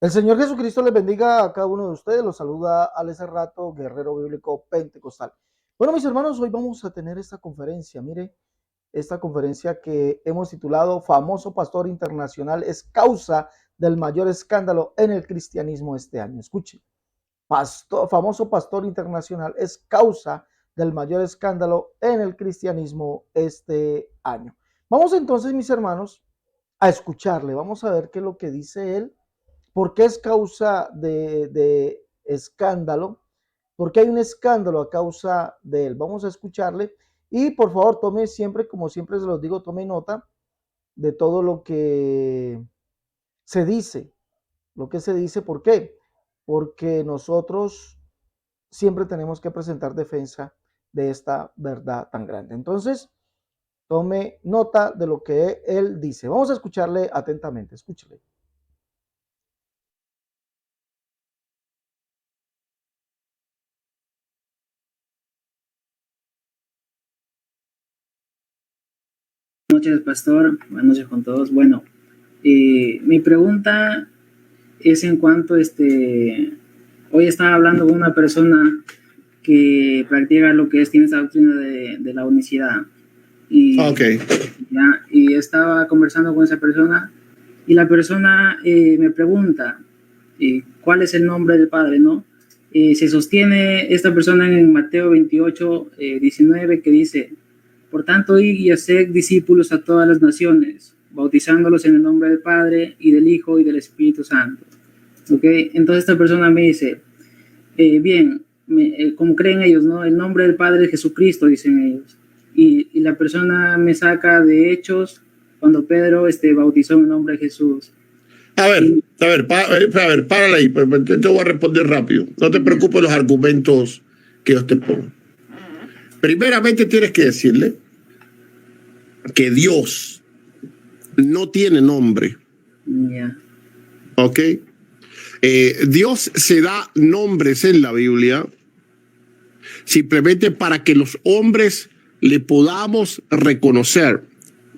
El Señor Jesucristo les bendiga a cada uno de ustedes. Los saluda Alex Rato, guerrero bíblico pentecostal. Bueno, mis hermanos, hoy vamos a tener esta conferencia. Mire, esta conferencia que hemos titulado Famoso Pastor Internacional es causa del mayor escándalo en el cristianismo este año. Escuchen, famoso pastor internacional es causa del mayor escándalo en el cristianismo este año. Vamos entonces, mis hermanos, a escucharle. Vamos a ver qué es lo que dice él. ¿Por qué es causa de escándalo? ¿Por qué hay un escándalo a causa de él? Vamos a escucharle y por favor tome siempre, como siempre se los digo, tome nota de todo lo que se dice. Lo que se dice, ¿por qué? Porque nosotros siempre tenemos que presentar defensa de esta verdad tan grande. Entonces, tome nota de lo que él dice. Vamos a escucharle atentamente. Escúchele. Buenas noches, pastor. Buenas noches con todos. Bueno, mi pregunta es en cuanto hoy estaba hablando con una persona que practica lo que tiene esa doctrina de la unicidad. Y estaba conversando con esa persona y la persona me pregunta cuál es el nombre del Padre, ¿no? Se sostiene esta persona en Mateo 28, 19, que dice: por tanto, id y haced discípulos a todas las naciones, bautizándolos en el nombre del Padre, y del Hijo, y del Espíritu Santo. ¿Okay? Entonces esta persona me dice, como creen ellos, ¿no? El nombre del Padre es Jesucristo, dicen ellos. Y la persona me saca de Hechos, cuando Pedro bautizó en el nombre de Jesús. Párale ahí, te voy a responder rápido. No te preocupes los argumentos que yo te pongo. Primeramente tienes que decirle que Dios no tiene nombre. Yeah. ¿Ok? Dios se da nombres en la Biblia simplemente para que los hombres le podamos reconocer,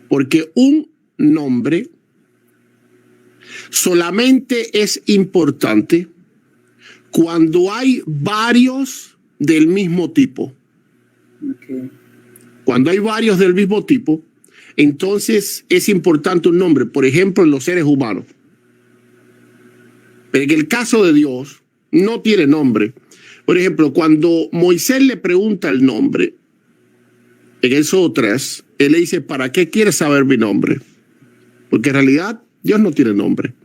porque un nombre solamente es importante cuando hay varios del mismo tipo. Okay. Cuando hay varios del mismo tipo, entonces es importante un nombre. Por ejemplo, en los seres humanos. Pero en el caso de Dios, no tiene nombre. Por ejemplo, cuando Moisés le pregunta el nombre, en Éxodo 3, él le dice: ¿para qué quieres saber mi nombre? Porque en realidad Dios no tiene nombre.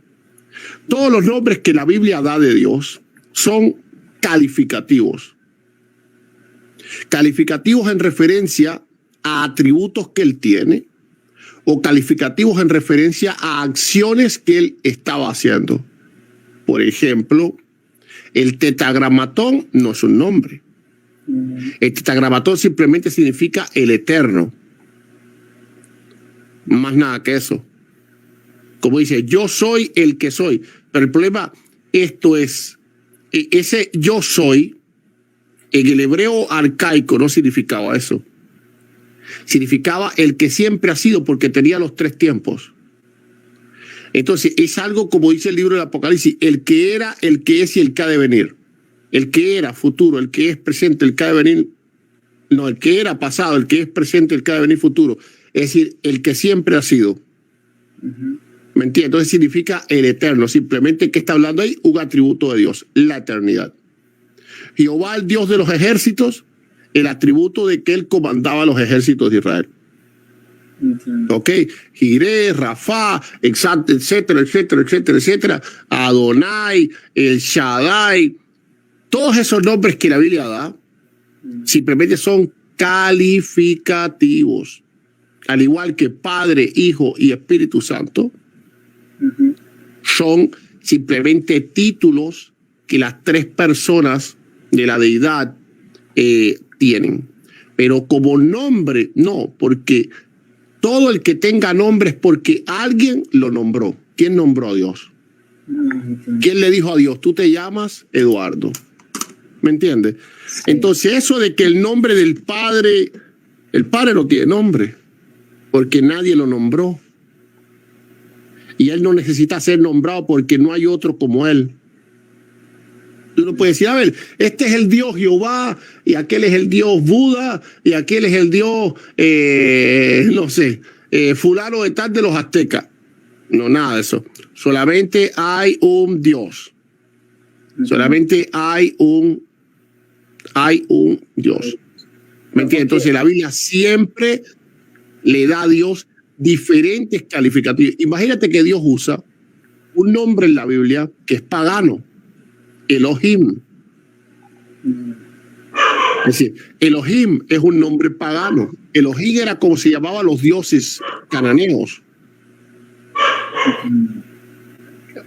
Todos los nombres que la Biblia da de Dios son calificativos. Calificativos en referencia a atributos que Él tiene, o calificativos en referencia a acciones que Él estaba haciendo. Por ejemplo, el tetragramatón no es un nombre. El tetragramatón simplemente significa el eterno. Más nada que eso. Como dice, yo soy el que soy. Pero el problema, esto es, ese yo soy, en el hebreo arcaico no significaba eso. Significaba el que siempre ha sido, porque tenía los tres tiempos. Entonces, es algo como dice el libro del Apocalipsis: el que era, el que es y el que ha de venir. El que era futuro, el que es presente, el que ha de venir. No, el que era pasado, el que es presente, el que ha de venir futuro. Es decir, el que siempre ha sido. ¿Me entiendes? Entonces significa el eterno. Simplemente, ¿qué está hablando ahí? Un atributo de Dios, la eternidad. Jehová, el Dios de los ejércitos, el atributo de que él comandaba los ejércitos de Israel. Ok, Jireh, Rafá, etcétera, etcétera, etcétera, etcétera, Adonai, el Shaddai, todos esos nombres que la Biblia da simplemente son calificativos, al igual que Padre, Hijo y Espíritu Santo. Son simplemente títulos que las tres personas de la deidad tienen, pero como nombre no, porque todo el que tenga nombre es porque alguien lo nombró. ¿Quién nombró a Dios? ¿Quién le dijo a Dios: tú te llamas Eduardo? ¿Me entiendes? Sí. Entonces, eso de que el nombre del Padre, el Padre no tiene nombre, porque nadie lo nombró. y él no necesita ser nombrado porque no hay otro como él. Tú no puedes decir, a ver, este es el Dios Jehová, y aquel es el Dios Buda, y aquel es el Dios, no sé, fulano de tal de los aztecas. No, nada de eso. Solamente hay un Dios. Solamente hay un Dios. ¿Me entiendes? Entonces la Biblia siempre le da a Dios diferentes calificativos. Imagínate que Dios usa un nombre en la Biblia que es pagano. Elohim. Es decir, Elohim es un nombre pagano. Elohim era como se llamaban los dioses cananeos.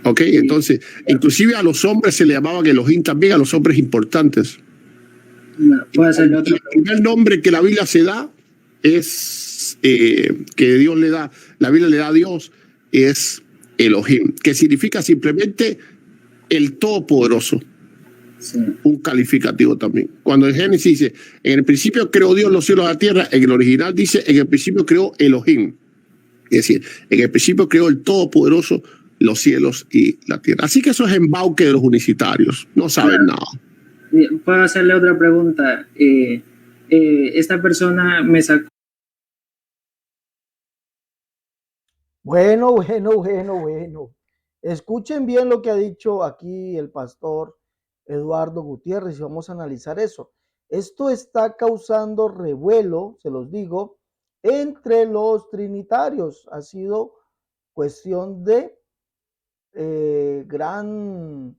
Ok, entonces, inclusive a los hombres se le llamaban Elohim también, a los hombres importantes. Bueno, puede ser otro. El primer nombre que la Biblia se da es que Dios le da, la Biblia le da a Dios, es Elohim, que significa simplemente el Todopoderoso. Sí. Un calificativo también. Cuando en Génesis dice, en el principio creó Dios los cielos y la tierra, en el original dice, en el principio creó Elohim. Es decir, en el principio creó el Todopoderoso los cielos y la tierra. Así que eso es embauque de los unicitarios. No saben nada. Puedo hacerle otra pregunta. Esta persona me sacó. Bueno. Escuchen bien lo que ha dicho aquí el pastor Eduardo Gutiérrez y vamos a analizar eso. Esto está causando revuelo, se los digo, entre los trinitarios. Ha sido cuestión de gran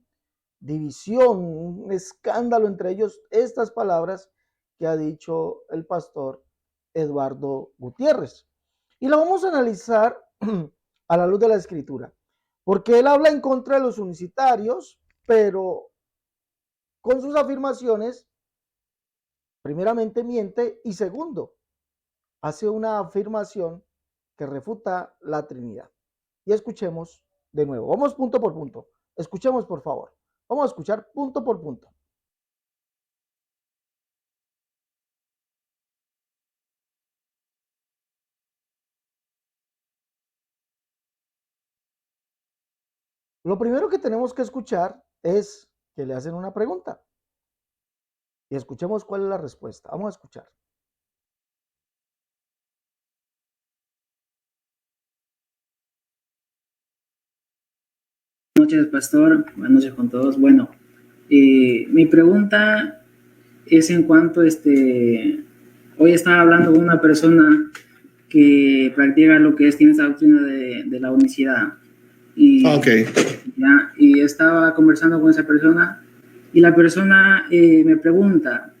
división, un escándalo entre ellos, estas palabras que ha dicho el pastor Eduardo Gutiérrez. Y lo vamos a analizar a la luz de la escritura, porque él habla en contra de los unicitarios, pero con sus afirmaciones, primeramente miente y segundo, hace una afirmación que refuta la Trinidad. Y escuchemos de nuevo, vamos punto por punto, escuchemos por favor, vamos a escuchar punto por punto. Lo primero que tenemos que escuchar es que le hacen una pregunta. Y escuchemos cuál es la respuesta. Vamos a escuchar. Buenas noches, pastor. Buenas noches con todos. Bueno, mi pregunta es en cuanto hoy estaba hablando con una persona que practica lo que tiene esa doctrina de la unicidad. Y, Okay. y estaba conversando con esa persona y la persona me pregunta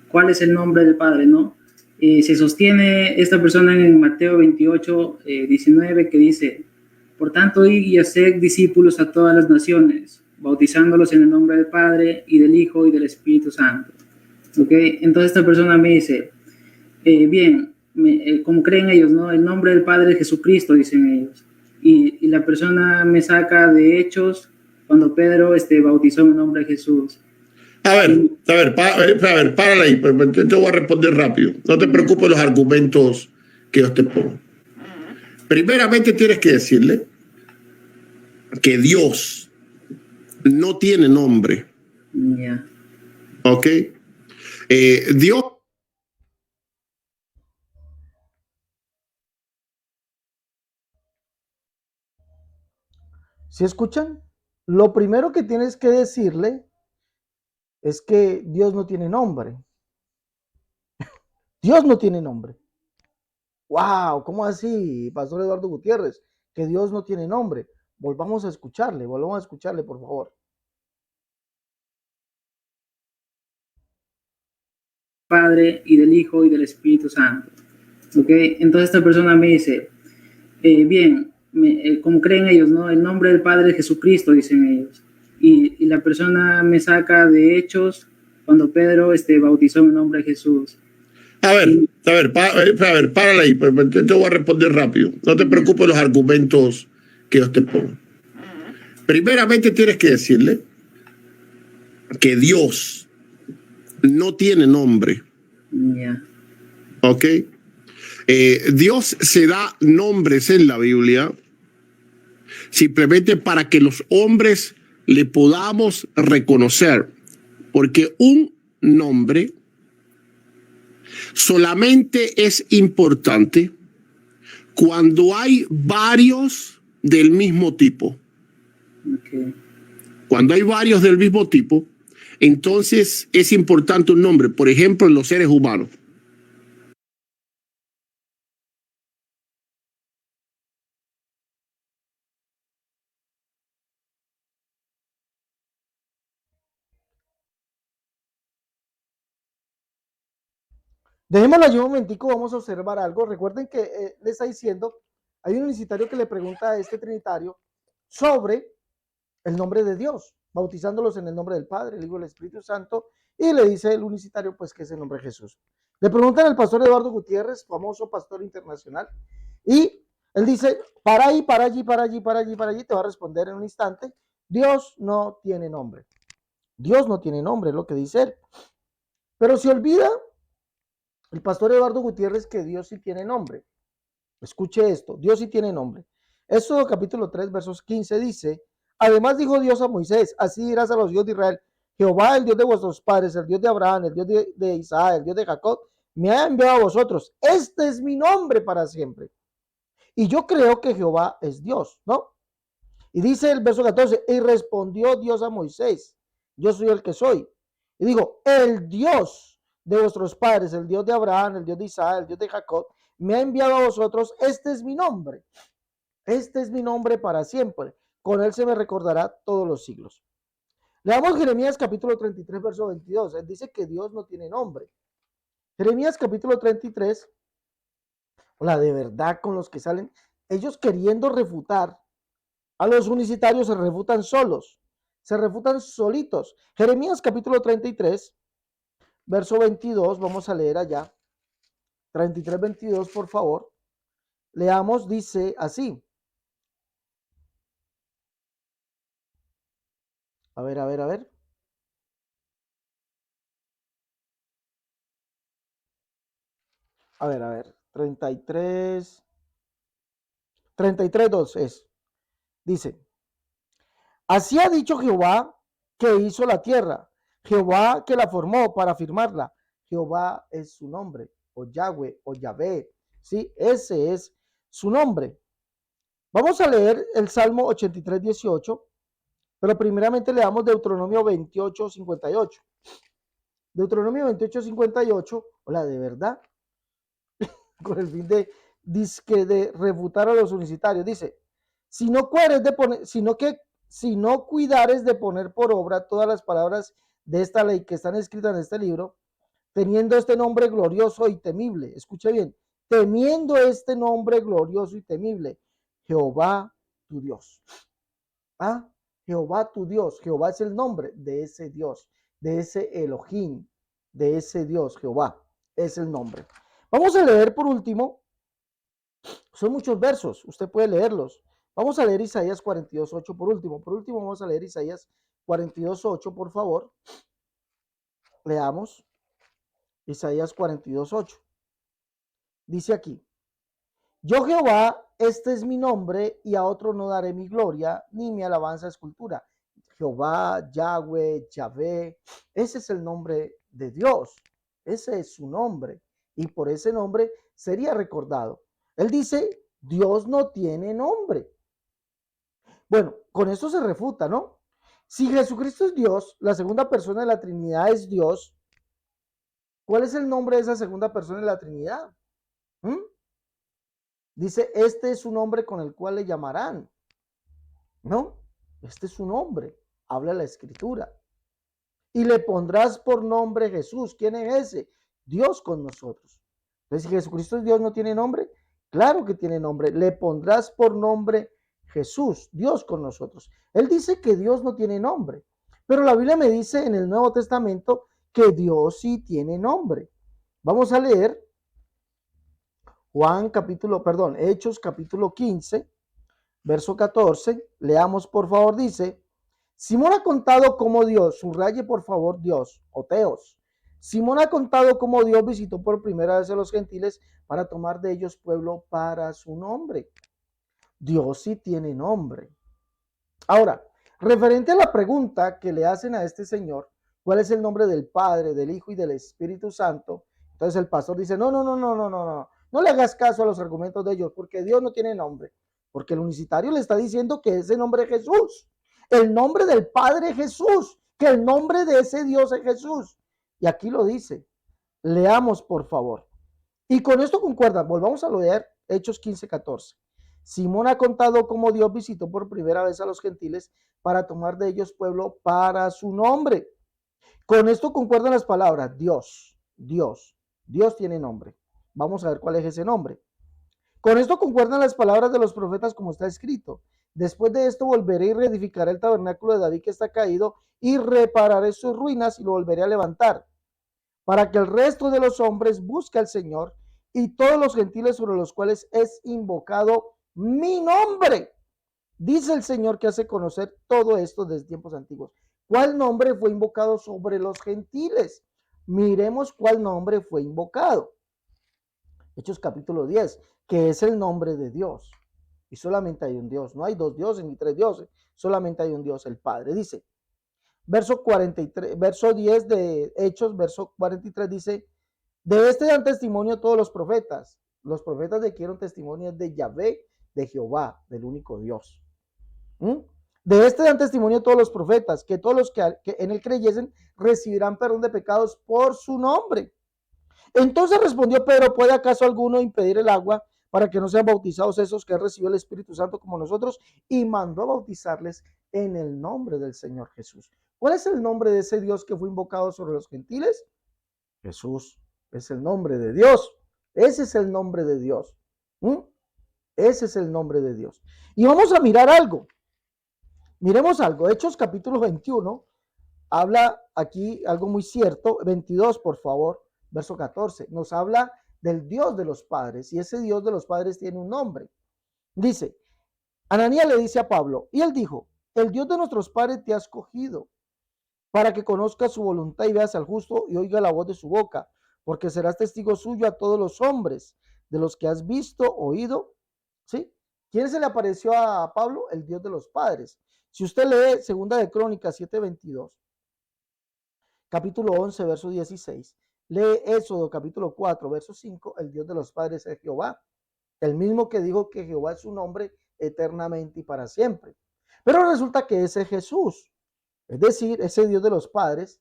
cuál es el nombre del Padre, ¿no? Se sostiene esta persona en Mateo 28, 19, que dice: por tanto, id y haced discípulos a todas las naciones, bautizándolos en el nombre del Padre y del Hijo y del Espíritu Santo. ¿Okay? Entonces esta persona me dice, bien, como creen ellos, ¿no? El nombre del Padre es Jesucristo, dicen ellos. Y la persona me saca de Hechos cuando Pedro bautizó en el nombre de Jesús. Párale ahí, te voy a responder rápido. No te preocupes los argumentos que yo te pongo. Primeramente tienes que decirle que Dios no tiene nombre. Yeah. ¿Ok? Dios. ¿Sí escuchan? Lo primero que tienes que decirle es que Dios no tiene nombre. Dios no tiene nombre. ¡Wow! ¿Cómo así, Pastor Eduardo Gutiérrez? Que Dios no tiene nombre. Volvamos a escucharle, por favor. Padre y del Hijo y del Espíritu Santo. ¿Okay? Entonces esta persona me dice, bien, como creen ellos, ¿no? El nombre del Padre es Jesucristo, dicen ellos. Y la persona me saca de Hechos cuando Pedro bautizó en el nombre de Jesús. Párale ahí, te voy a responder rápido. No te preocupes los argumentos que yo te pongo. Primeramente tienes que decirle que Dios no tiene nombre. Yeah. ¿Ok? Dios se da nombres en la Biblia simplemente para que los hombres le podamos reconocer, porque un nombre solamente es importante cuando hay varios del mismo tipo. Okay. Cuando hay varios del mismo tipo, entonces es importante un nombre. Por ejemplo, en los seres humanos. Dejémoslo allí un momentico, vamos a observar algo. Recuerden que le está diciendo, hay un unicitario que le pregunta a este trinitario sobre el nombre de Dios, bautizándolos en el nombre del Padre, el Hijo y el Espíritu Santo, y le dice el unicitario pues que es el nombre de Jesús. Le preguntan al pastor Eduardo Gutiérrez, famoso pastor internacional, y él dice, para ahí, para allí, para allí, para allí, para allí, te va a responder en un instante, Dios no tiene nombre. Dios no tiene nombre, es lo que dice él. Pero se olvida el pastor Eduardo Gutiérrez que Dios sí tiene nombre. Escuche esto, Dios sí tiene nombre. Éxodo capítulo 3, versos 15 dice, además dijo Dios a Moisés, así dirás a los hijos de Israel, Jehová, el Dios de vuestros padres, el Dios de Abraham, el Dios de Isaac, el Dios de Jacob, me ha enviado a vosotros. Este es mi nombre para siempre. Y yo creo que Jehová es Dios, ¿no? Y dice el verso 14, y respondió Dios a Moisés, yo soy el que soy. Y dijo, el Dios de vuestros padres, el Dios de Abraham, el Dios de Isaac, el Dios de Jacob, me ha enviado a vosotros, este es mi nombre. Este es mi nombre para siempre. Con él se me recordará todos los siglos. Leamos Jeremías capítulo 33, verso 22. Él dice que Dios no tiene nombre. Jeremías capítulo 33, la de verdad con los que salen, ellos queriendo refutar a los unicitarios se refutan solos, se refutan solitos. Jeremías capítulo 33, verso 22, vamos a leer allá. 33, 22, por favor. Leamos, dice así. A ver, a ver, a ver. A ver, a ver. 33, 33, 2 es. Dice, así ha dicho Jehová que hizo la tierra, Jehová que la formó para firmarla. Jehová es su nombre, o Yahweh, o Yahvé. Sí, ese es su nombre. Vamos a leer el Salmo 83, 18, pero primeramente le damos Deuteronomio 28, 58. Deuteronomio 28, 58, hola, de verdad, con el fin de refutar a los unicitarios. Dice, si no cuidares de poner por obra todas las palabras de esta ley que están escritas en este libro, teniendo este nombre glorioso y temible, escuche bien, temiendo este nombre glorioso y temible, Jehová tu Dios. ¿Ah? Jehová tu Dios. Jehová es el nombre de ese Dios, de ese Elohim, de ese Dios. Jehová es el nombre. Vamos a leer por último, son muchos versos, usted puede leerlos. Vamos a leer Isaías 42:8 por último. Por último vamos a leer Isaías 42:8, por favor. Leamos Isaías 42:8. Dice aquí, yo Jehová, este es mi nombre, y a otro no daré mi gloria, ni mi alabanza escultura. Jehová, Yahweh, Yahvé, ese es el nombre de Dios, ese es su nombre, y por ese nombre sería recordado. Él dice, Dios no tiene nombre. Bueno, con esto se refuta, ¿no? Si Jesucristo es Dios, la segunda persona de la Trinidad es Dios, ¿cuál es el nombre de esa segunda persona de la Trinidad? Dice, este es su nombre con el cual le llamarán. ¿No? Este es su nombre. Habla la escritura. Y le pondrás por nombre Jesús. ¿Quién es ese? Dios con nosotros. Entonces, si Jesucristo es Dios, ¿no tiene nombre? Claro que tiene nombre. Le pondrás por nombre Jesús, Dios con nosotros. Él dice que Dios no tiene nombre. Pero la Biblia me dice en el Nuevo Testamento que Dios sí tiene nombre. Vamos a leer Hechos capítulo 15, verso 14, leamos por favor, dice, Simón ha contado cómo Dios, subraye por favor Dios, o Teos, Simón ha contado cómo Dios visitó por primera vez a los gentiles para tomar de ellos pueblo para su nombre. Dios sí tiene nombre. Ahora, referente a la pregunta que le hacen a este señor, ¿cuál es el nombre del Padre, del Hijo y del Espíritu Santo? Entonces el pastor dice, no le hagas caso a los argumentos de ellos, porque Dios no tiene nombre, porque el unicitario le está diciendo que ese nombre es Jesús, el nombre del Padre es Jesús, que el nombre de ese Dios es Jesús. Y aquí lo dice, leamos por favor. Y con esto concuerda, volvamos a leer Hechos 15:14. Simón ha contado cómo Dios visitó por primera vez a los gentiles para tomar de ellos pueblo para su nombre. Con esto concuerdan las palabras Dios tiene nombre. Vamos a ver cuál es ese nombre. Con esto concuerdan las palabras de los profetas como está escrito. Después de esto volveré y reedificaré el tabernáculo de David que está caído y repararé sus ruinas y lo volveré a levantar, para que el resto de los hombres busque al Señor y todos los gentiles sobre los cuales es invocado mi nombre. Dice el Señor que hace conocer todo esto desde tiempos antiguos. ¿Cuál nombre fue invocado sobre los gentiles? Miremos cuál nombre fue invocado. Hechos capítulo 10, que es el nombre de Dios. Y solamente hay un Dios. No hay dos dioses ni tres dioses. Solamente hay un Dios, el Padre. Dice, verso 43, verso 10 de Hechos, verso 43 dice, de este dan testimonio todos los profetas. Los profetas de que dieron testimonio de Yahvé, de Jehová, del único Dios. De este dan testimonio todos los profetas, que todos los que en él creyesen recibirán perdón de pecados por su nombre. Entonces respondió Pedro, ¿puede acaso alguno impedir el agua para que no sean bautizados esos que han recibido el Espíritu Santo como nosotros? Y mandó a bautizarles en el nombre del Señor Jesús. ¿Cuál es el nombre de ese Dios que fue invocado sobre los gentiles? Jesús. Es el nombre de Dios. Ese es el nombre de Dios. Ese es el nombre de Dios. Y vamos a mirar algo. Miremos algo. Hechos capítulo 21 habla aquí algo muy cierto. 22, por favor, verso 14. Nos habla del Dios de los padres. Y ese Dios de los padres tiene un nombre. Dice, Ananías le dice a Pablo, y él dijo, el Dios de nuestros padres te ha escogido para que conozcas su voluntad y veas al justo y oiga la voz de su boca, porque serás testigo suyo a todos los hombres de los que has visto, oído. ¿Sí? ¿Quién se le apareció a Pablo? El Dios de los padres. Si usted lee Segunda de Crónicas 7:22, capítulo 11, verso 16, lee Éxodo capítulo 4, verso 5, el Dios de los padres es Jehová, el mismo que dijo que Jehová es su nombre eternamente y para siempre. Pero resulta que ese Jesús, es decir, ese Dios de los padres,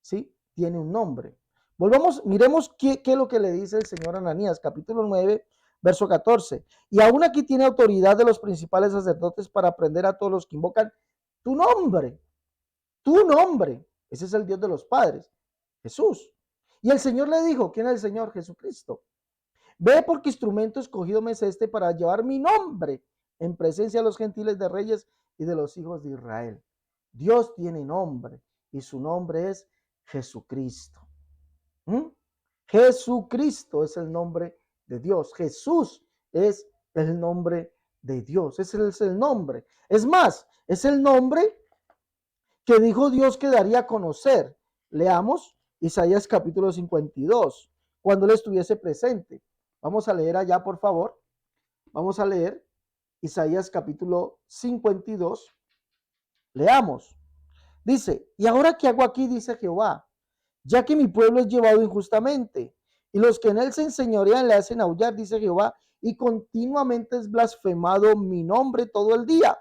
¿sí? Tiene un nombre. Volvamos, miremos qué es lo que le dice el Señor a Ananías, capítulo 9, verso 14. Y aún aquí tiene autoridad de los principales sacerdotes para prender a todos los que invocan tu nombre. Tu nombre. Ese es el Dios de los padres, Jesús. Y el Señor le dijo, ¿quién es el Señor? Jesucristo. Ve porque instrumento escogido me es este para llevar mi nombre en presencia de los gentiles, de reyes y de los hijos de Israel. Dios tiene nombre y su nombre es Jesucristo. Jesucristo es el nombre de Dios. Jesús es el nombre de Dios. Ese es el nombre. Es más, es el nombre que dijo Dios que daría a conocer. Leamos Isaías capítulo 52, cuando él estuviese presente. Vamos a leer allá, por favor. Vamos a leer Isaías capítulo 52. Leamos. Dice, ¿y ahora qué hago aquí? Dice Jehová, ya que mi pueblo es llevado injustamente, y los que en él se enseñorean le hacen aullar, dice Jehová, y continuamente es blasfemado mi nombre todo el día.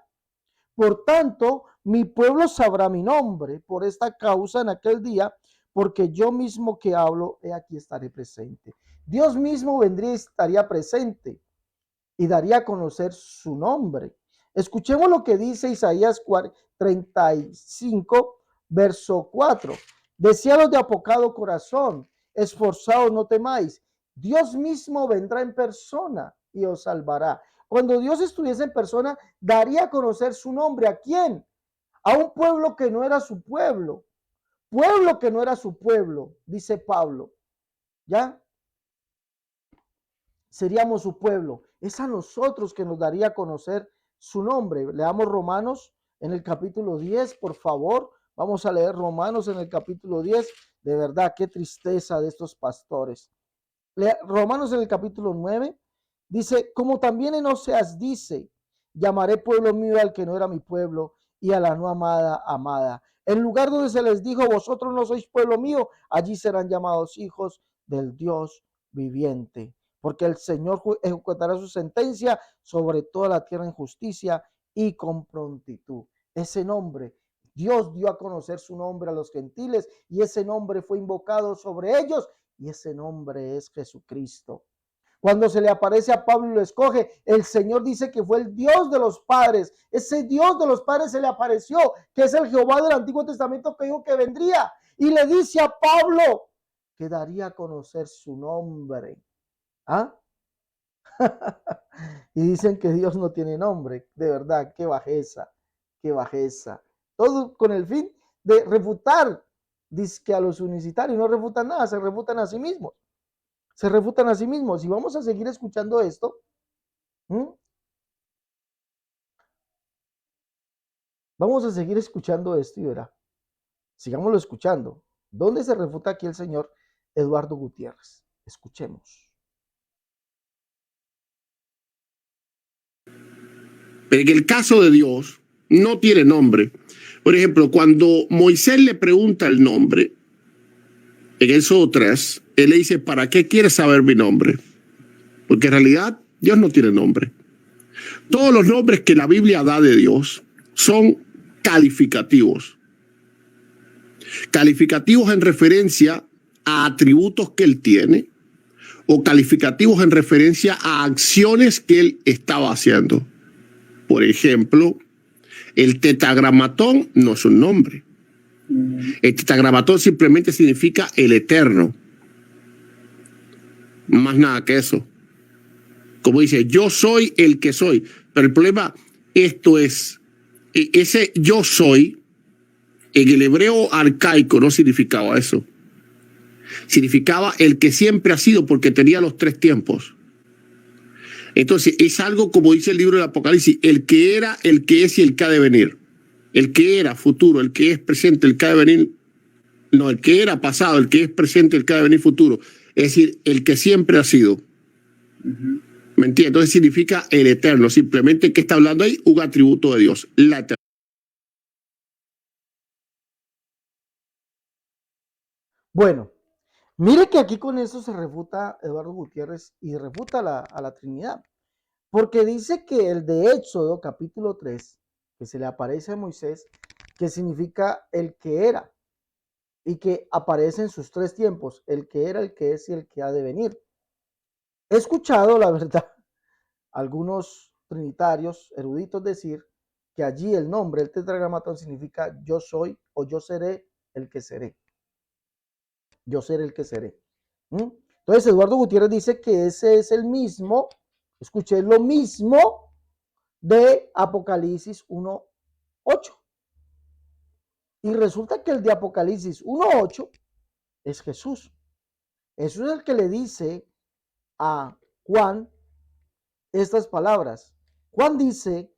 Por tanto, mi pueblo sabrá mi nombre por esta causa en aquel día, porque yo mismo que hablo, he aquí estaré presente. Dios mismo vendría y estaría presente y daría a conocer su nombre. Escuchemos lo que dice Isaías 35, verso 4. Deseados de apocado corazón, esforzados no temáis. Dios mismo vendrá en persona y os salvará. Cuando Dios estuviese en persona, daría a conocer su nombre. ¿A quién? A un pueblo que no era su pueblo. Pueblo que no era su pueblo, dice Pablo. ¿Ya? Seríamos su pueblo. Es a nosotros que nos daría a conocer su nombre. Leamos Romanos en el capítulo 10, por favor. Vamos a leer Romanos en el capítulo 10. De verdad, qué tristeza de estos pastores. Romanos en el capítulo 9 dice, como también en Oseas dice, llamaré pueblo mío al que no era mi pueblo, y a la no amada, amada. En lugar donde se les dijo, vosotros no sois pueblo mío, allí serán llamados hijos del Dios viviente. Porque el Señor ejecutará su sentencia sobre toda la tierra en justicia y con prontitud. Ese nombre, Dios dio a conocer su nombre a los gentiles y ese nombre fue invocado sobre ellos y ese nombre es Jesucristo. Cuando se le aparece a Pablo y lo escoge, el Señor dice que fue el Dios de los padres. Ese Dios de los padres se le apareció, que es el Jehová del Antiguo Testamento que dijo que vendría. Y le dice a Pablo que daría a conocer su nombre. ¿Ah? Y dicen que Dios no tiene nombre. De verdad, qué bajeza, qué bajeza. Todo con el fin de refutar, dice que a los unicitarios no refutan nada, se refutan a sí mismos. Se refutan a sí mismos. Y vamos a seguir escuchando esto. Vamos a seguir escuchando esto y verá. Sigámoslo escuchando. ¿Dónde se refuta aquí el señor Eduardo Gutiérrez? Escuchemos. En el caso de Dios, no tiene nombre. Por ejemplo, cuando Moisés le pregunta el nombre, en Éxodo 3, él le dice, ¿para qué quieres saber mi nombre? Porque en realidad Dios no tiene nombre. Todos los nombres que la Biblia da de Dios son calificativos. Calificativos en referencia a atributos que Él tiene o calificativos en referencia a acciones que Él estaba haciendo. Por ejemplo, el tetragramatón no es un nombre. El tetragramatón simplemente significa el eterno. Más nada que eso. Como dice, yo soy el que soy. Pero el problema, esto es, ese yo soy, en el hebreo arcaico no significaba eso. Significaba el que siempre ha sido porque tenía los tres tiempos. Entonces, es algo como dice el libro del Apocalipsis, el que era, el que es y el que ha de venir. El que era futuro, el que es presente, el que ha de venir. No, el que era pasado, el que es presente, el que ha de venir futuro. Es decir, el que siempre ha sido. ¿Me entiendes? Entonces significa el eterno. Simplemente que está hablando ahí un atributo de Dios, la eternidad. Bueno, mire que aquí con eso se refuta Eduardo Gutiérrez y refuta a la Trinidad. Porque dice que el de Éxodo, capítulo 3, que se le aparece a Moisés, que significa el que era, y que aparece en sus tres tiempos, el que era, el que es y el que ha de venir. He escuchado, la verdad, algunos trinitarios eruditos decir que allí el nombre, el tetragramatón, significa yo soy o yo seré el que seré. Yo seré el que seré. Entonces, Eduardo Gutiérrez dice que ese es el mismo, escuché lo mismo de Apocalipsis 1:8. Y resulta que el de Apocalipsis 1:8 es Jesús. Jesús es el que le dice a Juan estas palabras. Juan dice,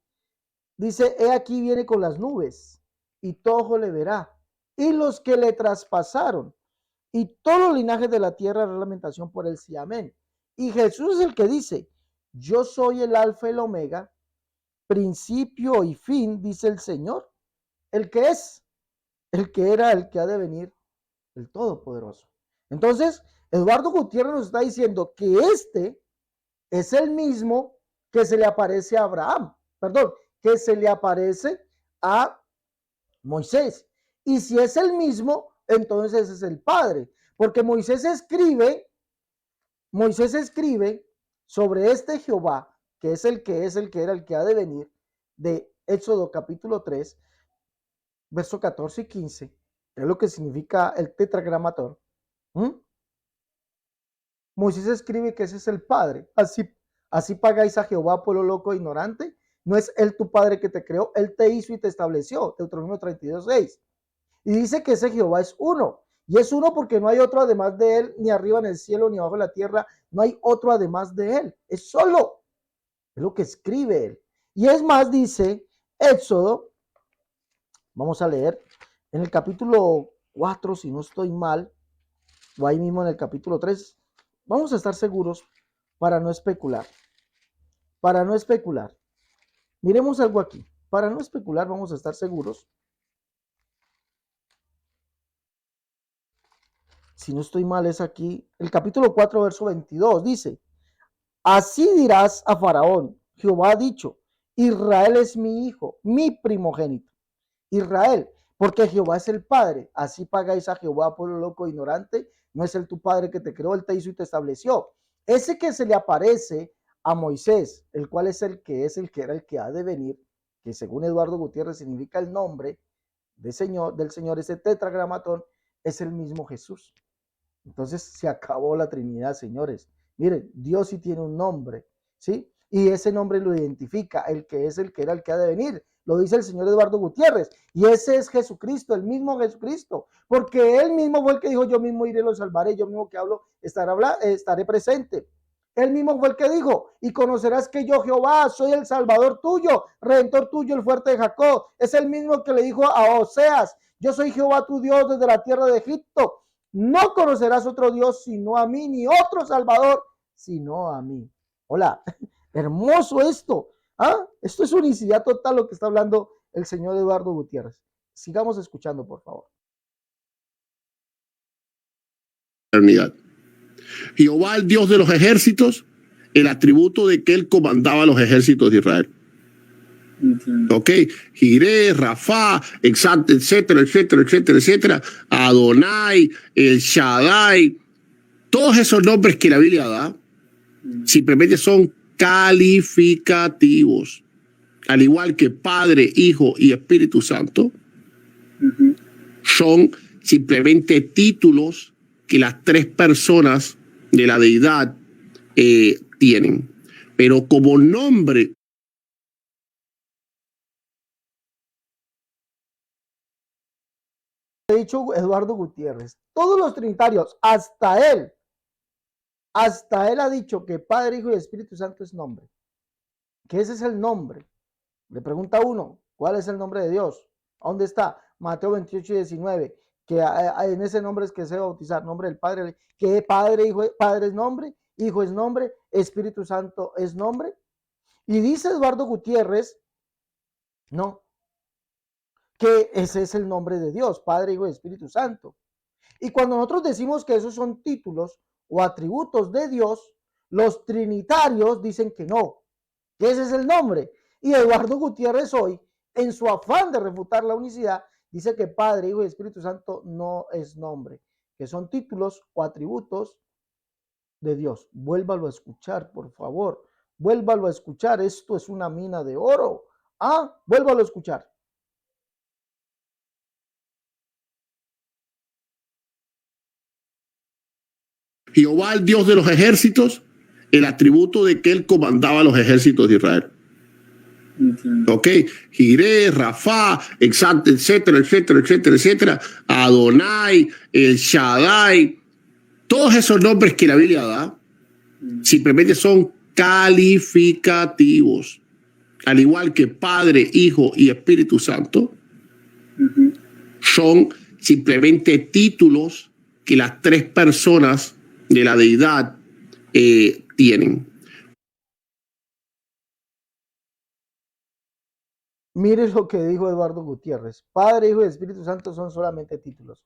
he aquí viene con las nubes y todo ojo le verá. Y los que le traspasaron y todos los linajes de la tierra harán lamentación por él, sí, amén. Y Jesús es el que dice, yo soy el alfa y el omega, principio y fin, dice el Señor, el que es, el que era, el que ha de venir, el Todopoderoso. Entonces, Eduardo Gutiérrez nos está diciendo que este es el mismo que se le aparece a Abraham, perdón, que se le aparece a Moisés. Y si es el mismo, entonces ese es el Padre, porque Moisés escribe sobre este Jehová, que es, el que era, el que ha de venir, de Éxodo capítulo 3, verso 14 y 15, que es lo que significa el tetragramatón. Moisés escribe que ese es el Padre. Así pagáis a Jehová, pueblo loco e ignorante. No es él tu Padre que te creó, él te hizo y te estableció. Deuteronomio 32:6. Y dice que ese Jehová es uno. Y es uno porque no hay otro además de él, ni arriba en el cielo, ni abajo en la tierra. No hay otro además de él. Es solo. Es lo que escribe él. Y es más, dice Éxodo, vamos a leer, en el capítulo 4, si no estoy mal, o ahí mismo en el capítulo 3, vamos a estar seguros para no especular. Miremos algo aquí. para no especular, vamos a estar seguros. Si no estoy mal, es aquí, el capítulo 4, verso 22, dice, así dirás a Faraón, Jehová ha dicho, Israel es mi hijo, mi primogénito. Israel, porque Jehová es el Padre, así pagáis a Jehová, pueblo loco e ignorante, no es él tu Padre que te creó, él te hizo y te estableció. Ese que se le aparece a Moisés, el cual es el que era el que ha de venir, que según Eduardo Gutiérrez significa el nombre del Señor, ese tetragramatón, es el mismo Jesús. Entonces se acabó la Trinidad, señores. Miren, Dios sí tiene un nombre, ¿sí? Y ese nombre lo identifica, el que es el que era el que ha de venir. Lo dice el señor Eduardo Gutiérrez. Y ese es Jesucristo, el mismo Jesucristo. Porque él mismo fue el que dijo, yo mismo iré, los salvaré, yo mismo que hablo, estaré presente. Él mismo fue el que dijo, y conocerás que yo, Jehová, soy el Salvador tuyo, Redentor tuyo, el fuerte de Jacob. Es el mismo que le dijo a Oseas, yo soy Jehová tu Dios desde la tierra de Egipto. No conocerás otro Dios sino a mí, ni otro Salvador sino a mí. Hola, hermoso esto. ¿Ah? Esto es unicidad total lo que está hablando el señor Eduardo Gutiérrez. Sigamos escuchando, por favor. Jehová, el Dios de los ejércitos, el atributo de que él comandaba los ejércitos de Israel. Ok, Jireh, Rafa, etcétera, etcétera, etcétera, etcétera, Adonai, el Shaddai, todos esos nombres que la Biblia da simplemente son calificativos, al igual que Padre, Hijo y Espíritu Santo, son simplemente títulos que las tres personas de la deidad tienen, pero como nombre Ha dicho Eduardo Gutiérrez, todos los trinitarios, hasta él ha dicho que Padre, Hijo y Espíritu Santo es nombre, que ese es el nombre. Le pregunta uno, ¿cuál es el nombre de Dios? ¿Dónde está? Mateo 28 y 19, que en ese nombre es que se va a bautizar, nombre del Padre, que Padre, Hijo, Padre es nombre, Hijo es nombre, Espíritu Santo es nombre. Y dice Eduardo Gutiérrez, no, que ese es el nombre de Dios, Padre, Hijo y Espíritu Santo. Y cuando nosotros decimos que esos son títulos o atributos de Dios, los trinitarios dicen que no, que ese es el nombre. Y Eduardo Gutiérrez hoy, en su afán de refutar la unicidad, dice que Padre, Hijo y Espíritu Santo no es nombre, que son títulos o atributos de Dios. Vuélvalo a escuchar, por favor. Vuélvalo a escuchar. Esto es una mina de oro. Vuélvalo a escuchar. Jehová, el Dios de los ejércitos, el atributo de que él comandaba los ejércitos de Israel. Ok, Jireh, Rafa, etcétera, etcétera, etcétera, etcétera, Adonai, el Shaddai, todos esos nombres que la Biblia da simplemente son calificativos, al igual que Padre, Hijo y Espíritu Santo, son simplemente títulos que las tres personas de la deidad tienen. Mire lo que dijo Eduardo Gutiérrez. Padre, Hijo y Espíritu Santo son solamente títulos.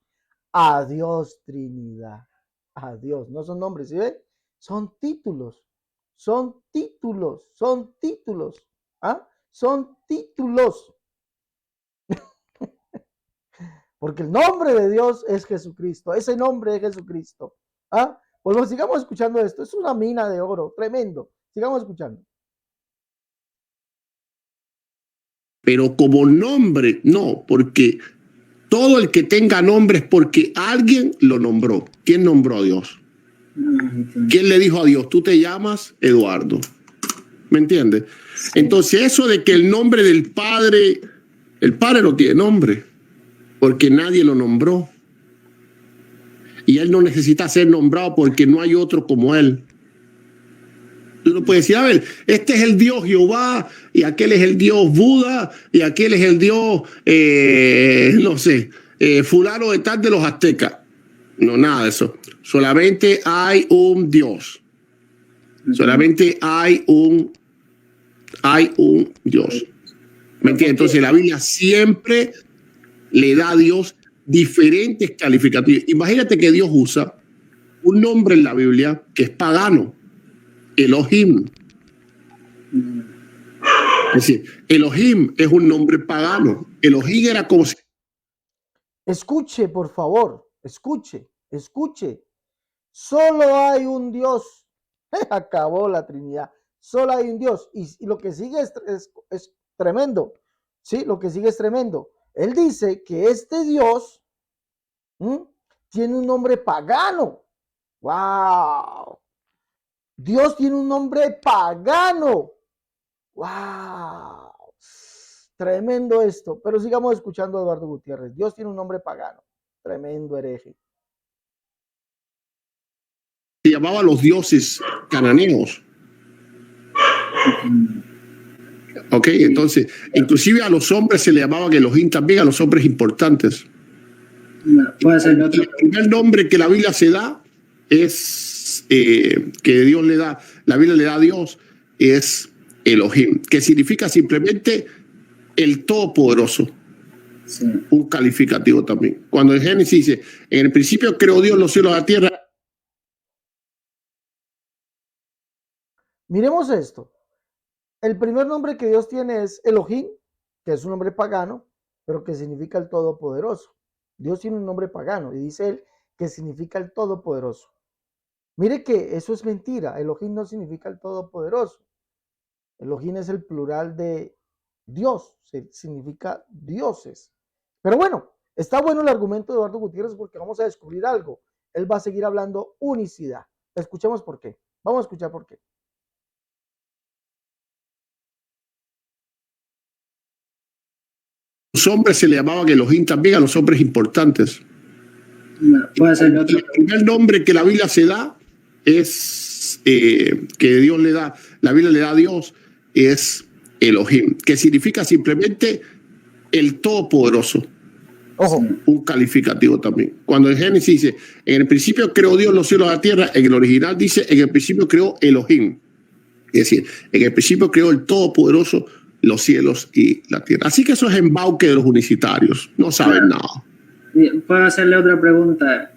Adiós, Trinidad. Adiós. No son nombres, ¿sí ve? Son títulos. Son títulos. Son títulos. Son títulos. Porque el nombre de Dios es Jesucristo. Ese nombre es Jesucristo. Pues sigamos escuchando esto. Es una mina de oro. Tremendo. Sigamos escuchando. Pero como nombre, no, porque todo el que tenga nombre es porque alguien lo nombró. ¿Quién nombró a Dios? ¿Quién le dijo a Dios, tú te llamas Eduardo? ¿Me entiendes? Entonces eso de que el nombre del Padre, el Padre no tiene nombre, porque nadie lo nombró. Y él no necesita ser nombrado porque no hay otro como él. Tú no puedes decir, a ver, este es el Dios Jehová, y aquel es el Dios Buda, y aquel es el Dios, no sé, fulano de tal de los aztecas. No, nada de eso. Solamente hay un Dios. Solamente hay un Dios. ¿Me entiendes? Entonces la Biblia siempre le da a Dios diferentes calificativos. Imagínate que Dios usa un nombre en la Biblia que es pagano, Elohim. Es decir, Elohim es un nombre pagano. Elohim era como si... Escuche, por favor, escuche, escuche. Solo hay un Dios. Acabó la Trinidad. Solo hay un Dios. Y lo que sigue es tremendo. Sí, lo que sigue es tremendo. Él dice que este Dios tiene un nombre pagano. ¡Wow! Dios tiene un nombre pagano. ¡Wow! Tremendo esto. Pero sigamos escuchando a Eduardo Gutiérrez. Dios tiene un nombre pagano. Tremendo hereje. Se llamaba a los dioses cananeos. Ok, entonces, inclusive a los hombres se le llamaban Elohim también, a los hombres importantes. Puede ser otro. El primer nombre que la Biblia se da es que Dios le da, la Biblia le da a Dios, es Elohim, que significa simplemente el Todopoderoso. Sí. Un calificativo también. Cuando en Génesis dice, en el principio creó Dios los cielos y la tierra. Miremos esto. El primer nombre que Dios tiene es Elohim, que es un nombre pagano, pero que significa el Todopoderoso. Dios tiene un nombre pagano y dice él que significa el Todopoderoso. Mire que eso es mentira. Elohim no significa el Todopoderoso. Elohim es el plural de Dios, significa dioses. Pero bueno, está bueno el argumento de Eduardo Gutiérrez porque vamos a descubrir algo. Él va a seguir hablando unicidad. Escuchemos por qué. Vamos a escuchar por qué. Los hombres se le llamaban Elohim también, a los hombres importantes. Puede ser otro. El primer nombre que la Biblia se da es que Dios le da, la Biblia le da a Dios, es Elohim, que significa simplemente el Todopoderoso. Ojo. Un calificativo también. Cuando en Génesis dice, en el principio creó Dios los cielos y la tierra, en el original dice, en el principio creó Elohim. Es decir, en el principio creó el Todopoderoso los cielos y la tierra. Así que eso es embauque de los unicitarios. No saben nada. Puedo hacerle otra pregunta.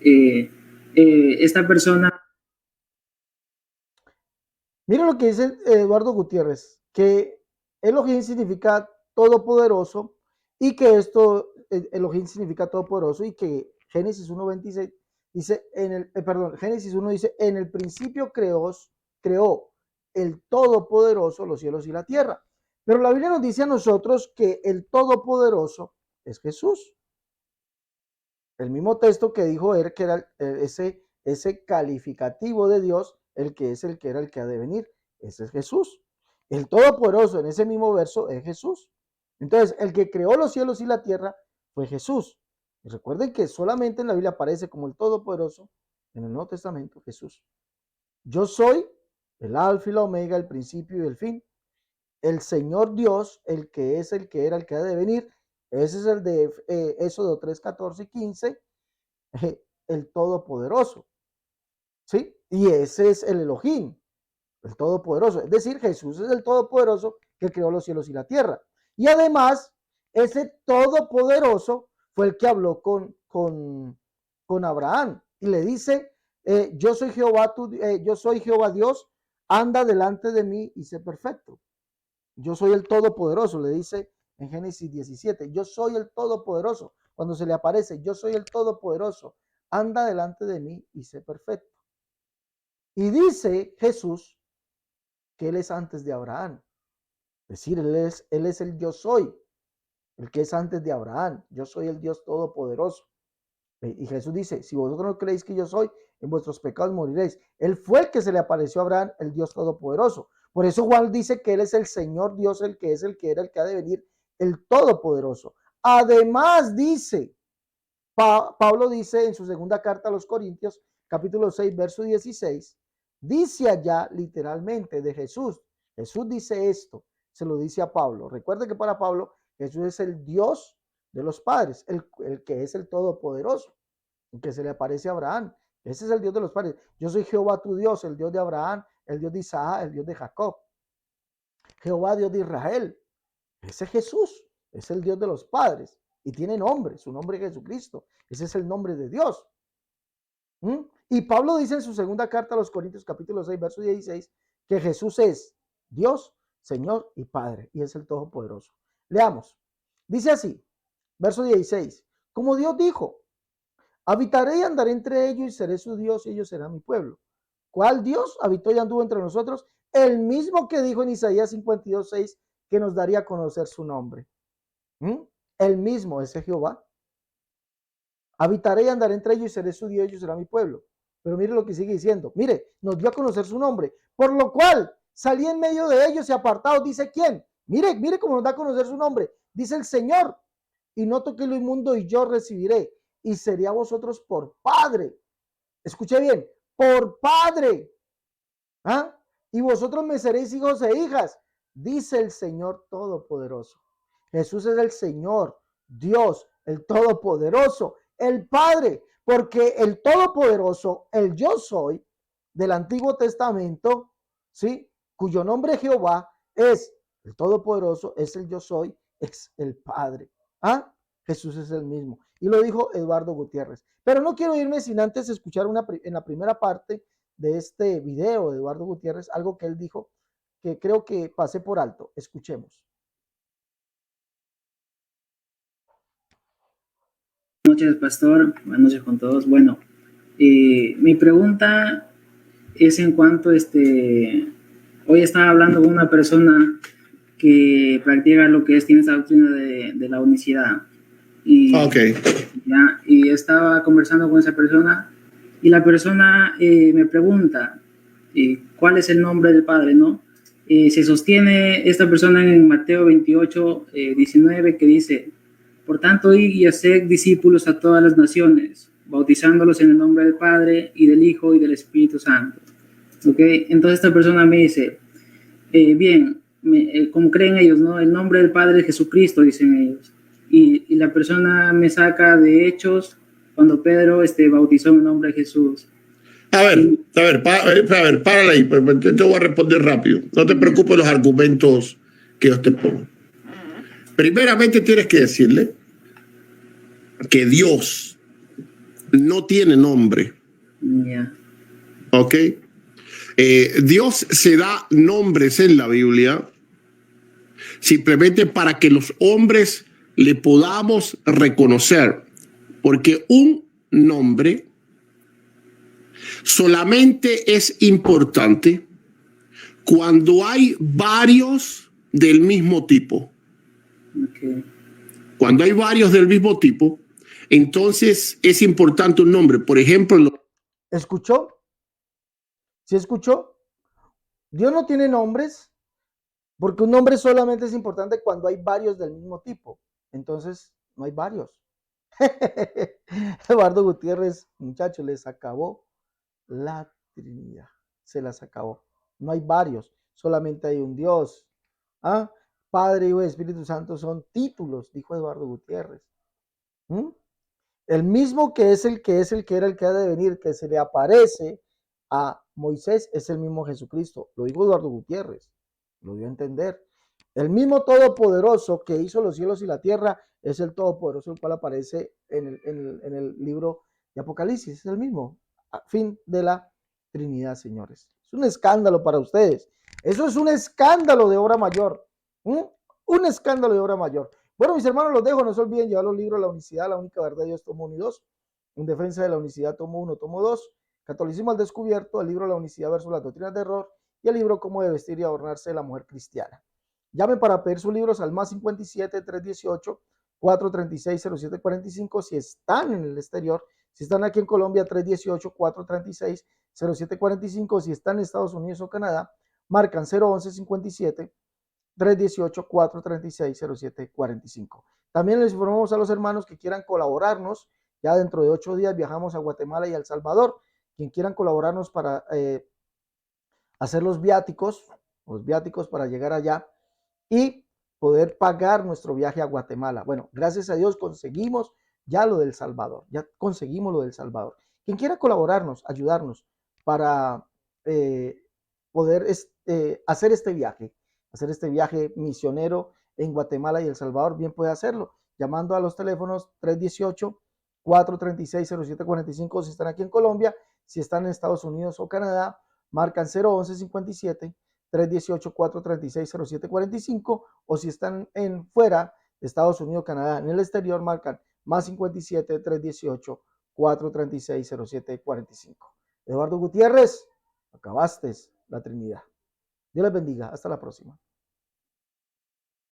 Esta persona... Mira lo que dice Eduardo Gutiérrez, que Elohim significa todopoderoso y que esto, Elohim significa todopoderoso y que Génesis 1:26 dice, Génesis 1 dice, en el principio creó el todopoderoso los cielos y la tierra. Pero la Biblia nos dice a nosotros que el todopoderoso es Jesús. El mismo texto que dijo él, que era ese calificativo de Dios, el que era el que ha de venir. Ese es Jesús. El Todopoderoso en ese mismo verso es Jesús. Entonces, el que creó los cielos y la tierra fue Jesús. Y recuerden que solamente en la Biblia aparece como el Todopoderoso, en el Nuevo Testamento, Jesús. Yo soy el Alfa y la Omega, el principio y el fin. El Señor Dios, el que es, el que era, el que ha de venir. Ese es el de Éxodo 3, 14 y 15. El Todopoderoso. ¿Sí? Y ese es el Elohim, el Todopoderoso. Es decir, Jesús es el Todopoderoso que creó los cielos y la tierra. Y además, ese Todopoderoso fue el que habló con Abraham y le dice, yo soy Jehová Dios, anda delante de mí y sé perfecto. Yo soy el Todopoderoso, le dice en Génesis 17. Yo soy el Todopoderoso. Cuando se le aparece, yo soy el Todopoderoso. Anda delante de mí y sé perfecto. Y dice Jesús que Él es antes de Abraham. Es decir, Él es el yo soy, el que es antes de Abraham. Yo soy el Dios Todopoderoso. Y Jesús dice, si vosotros no creéis que yo soy, en vuestros pecados moriréis. Él fue el que se le apareció a Abraham, el Dios Todopoderoso. Por eso Juan dice que Él es el Señor Dios, el que es, el que era, el que ha de venir, el Todopoderoso. Además dice, Pablo dice en su segunda carta a los Corintios, capítulo 6, verso 16, dice allá literalmente de Jesús. Jesús dice esto, se lo dice a Pablo. Recuerde que para Pablo Jesús es el Dios de los padres, el que es el Todopoderoso, el que se le aparece a Abraham. Ese es el Dios de los padres. Yo soy Jehová tu Dios, el Dios de Abraham, el Dios de Isaac, el Dios de Jacob. Jehová, Dios de Israel. Ese es Jesús, es el Dios de los padres y tiene nombre, su nombre es Jesucristo. Ese es el nombre de Dios. Y Pablo dice en su segunda carta a los Corintios, capítulo 6, verso 16, que Jesús es Dios, Señor y Padre, y es el Todopoderoso. Leamos. Dice así, verso 16, como Dios dijo, habitaré y andaré entre ellos y seré su Dios y ellos serán mi pueblo. ¿Cuál Dios habitó y anduvo entre nosotros? El mismo que dijo en Isaías 52, 6, que nos daría a conocer su nombre. El mismo, ese Jehová. Habitaré y andaré entre ellos y seré su Dios y ellos serán mi pueblo. Pero mire lo que sigue diciendo. Mire, nos dio a conocer su nombre. Por lo cual salí en medio de ellos y apartados. Dice quién. Mire cómo nos da a conocer su nombre. Dice el Señor. Y no toqué lo inmundo y yo recibiré. Y seré a vosotros por padre. Escuche bien. Por padre. ¿Ah? Y vosotros me seréis hijos e hijas. Dice el Señor Todopoderoso. Jesús es el Señor, Dios, el Todopoderoso, el Padre, porque el Todopoderoso, el Yo Soy del Antiguo Testamento, ¿sí? Cuyo nombre Jehová es el Todopoderoso, es el Yo Soy, es el Padre. ¿Ah? Jesús es el mismo. Y lo dijo Eduardo Gutiérrez. Pero no quiero irme sin antes escuchar en la primera parte de este video de Eduardo Gutiérrez, algo que él dijo que creo que pasé por alto. Escuchemos. Buenas noches, pastor. Buenas noches con todos. Bueno, mi pregunta es en cuanto hoy estaba hablando con una persona que practica lo que tiene esa doctrina de la unicidad. Y estaba conversando con esa persona y la persona me pregunta cuál es el nombre del Padre, ¿no? Se sostiene esta persona en Mateo 28, 19, que dice: por tanto, id y haced discípulos a todas las naciones, bautizándolos en el nombre del Padre y del Hijo y del Espíritu Santo. ¿Okay? Entonces esta persona me dice, bien, como creen ellos, ¿no? El nombre del Padre es Jesucristo, dicen ellos. Y la persona me saca de Hechos cuando Pedro bautizó en el nombre de Jesús. Párale ahí, te voy a responder rápido. No te preocupes los argumentos que yo te pongo. Primeramente tienes que decirle que Dios no tiene nombre. Yeah. ¿Ok? Dios se da nombres en la Biblia simplemente para que los hombres le podamos reconocer, porque un nombre solamente es importante cuando hay varios del mismo tipo. Okay. Cuando hay varios del mismo tipo, entonces es importante un nombre. Por ejemplo, ¿escuchó? ¿Sí escuchó? Dios no tiene nombres, porque un nombre solamente es importante cuando hay varios del mismo tipo. Entonces, no hay varios. Eduardo Gutiérrez, muchachos, les acabó la Trinidad. Se las acabó. No hay varios, solamente hay un Dios. ¿Ah? Padre, Hijo y Espíritu Santo son títulos, dijo Eduardo Gutiérrez. El mismo que es el que era el que ha de venir, que se le aparece a Moisés, es el mismo Jesucristo. Lo dijo Eduardo Gutiérrez, lo dio a entender. El mismo Todopoderoso que hizo los cielos y la tierra es el Todopoderoso, el cual aparece en el libro de Apocalipsis. Es el mismo. A fin de la Trinidad, señores. Es un escándalo para ustedes. Eso es un escándalo de obra mayor. Un escándalo de obra mayor. Bueno, mis hermanos, los dejo. No se olviden llevar los libros La Unicidad, La Única Verdad de Dios, tomo 1 y 2. En defensa de la unicidad, tomo 1, tomo 2. Catolicismo al descubierto, el libro La Unicidad versus las doctrinas de error y el libro Cómo de vestir y adornarse la mujer cristiana. Llamen para pedir sus libros al más 57 318 436 0745 si están en el exterior. Si están aquí en Colombia, 318 436 0745. Si están en Estados Unidos o Canadá, marcan 011 57 318 436 0745. También les informamos a los hermanos que quieran colaborarnos. Ya dentro de 8 días viajamos a Guatemala y a El Salvador. Quien quieran colaborarnos para hacer los viáticos para llegar allá y poder pagar nuestro viaje a Guatemala. Bueno, gracias a Dios conseguimos ya lo del Salvador. Ya conseguimos lo del Salvador. Quien quiera colaborarnos, ayudarnos para poder hacer este viaje misionero en Guatemala y El Salvador, bien puede hacerlo, llamando a los teléfonos 318-436-0745 si están aquí en Colombia. Si están en Estados Unidos o Canadá, marcan 011-57 318-436-0745, o si están en fuera de Estados Unidos, Canadá, en el exterior, marcan más 57 318 436 0745. Eduardo Gutiérrez, acabaste la Trinidad. Dios les bendiga. Hasta la próxima.